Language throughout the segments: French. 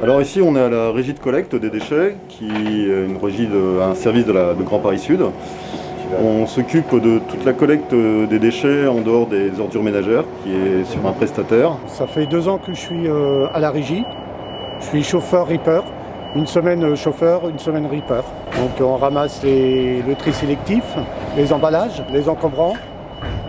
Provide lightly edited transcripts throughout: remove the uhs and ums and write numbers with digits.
Alors ici, on est à la régie de collecte des déchets, qui est un service de Grand Paris Sud. On s'occupe de toute la collecte des déchets en dehors des ordures ménagères, qui est sur un prestataire. Ça fait 2 ans que je suis à la régie. Je suis chauffeur-ripper. Une semaine chauffeur, une semaine ripper. Donc on ramasse le tri sélectif, les emballages, les encombrants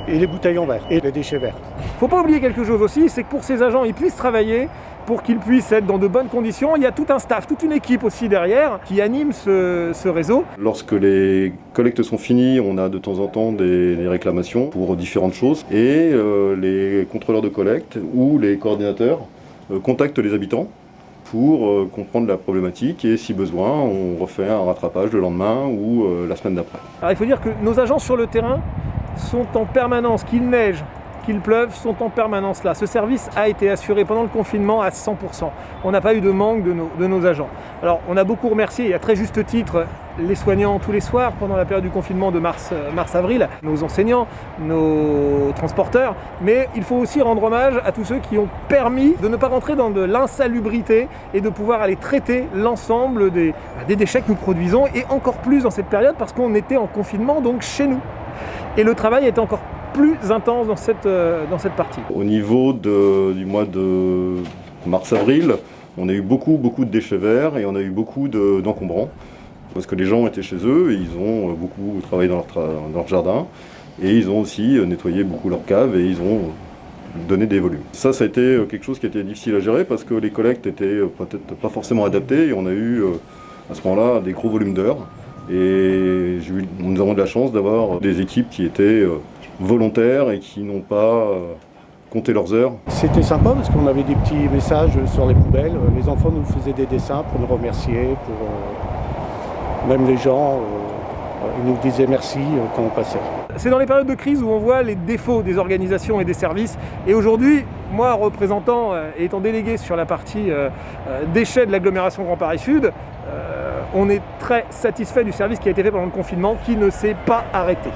et les bouteilles en verre et les déchets verts. Faut pas oublier quelque chose aussi, c'est que pour ces agents, ils puissent travailler, pour qu'ils puissent être dans de bonnes conditions, il y a tout un staff, toute une équipe aussi derrière qui anime ce réseau. Lorsque les collectes sont finies, on a de temps en temps des réclamations pour différentes choses. Et les contrôleurs de collecte ou les coordinateurs contactent les habitants pour comprendre la problématique et si besoin, on refait un rattrapage le lendemain ou la semaine d'après. Alors il faut dire que nos agents sur le terrain sont en permanence, qu'il neige, qu'il pleuve, sont en permanence là. Ce service a été assuré pendant le confinement à 100%. On n'a pas eu de manque de nos agents. Alors on a beaucoup remercié, et à très juste titre, les soignants tous les soirs pendant la période du confinement de mars-avril, nos enseignants, nos transporteurs, mais il faut aussi rendre hommage à tous ceux qui ont permis de ne pas rentrer dans de l'insalubrité et de pouvoir aller traiter l'ensemble des déchets que nous produisons, et encore plus dans cette période parce qu'on était en confinement donc chez nous. Et le travail était encore plus intense dans cette partie. Au niveau du mois de mars-avril, on a eu beaucoup de déchets verts et on a eu beaucoup d'encombrants. Parce que les gens étaient chez eux et ils ont beaucoup travaillé dans leur jardin et ils ont aussi nettoyé beaucoup leur cave et ils ont donné des volumes. Ça a été quelque chose qui était difficile à gérer parce que les collectes étaient peut-être pas forcément adaptées et on a eu à ce moment-là des gros volumes d'heures. Et nous avons de la chance d'avoir des équipes qui étaient volontaires et qui n'ont pas compté leurs heures. C'était sympa parce qu'on avait des petits messages sur les poubelles. Les enfants nous faisaient des dessins pour nous remercier. Même les gens ils nous disaient merci quand on passait. C'est dans les périodes de crise où on voit les défauts des organisations et des services. Et aujourd'hui, moi, représentant et étant délégué sur la partie déchets de l'agglomération Grand Paris Sud, on est très satisfait du service qui a été fait pendant le confinement, qui ne s'est pas arrêté.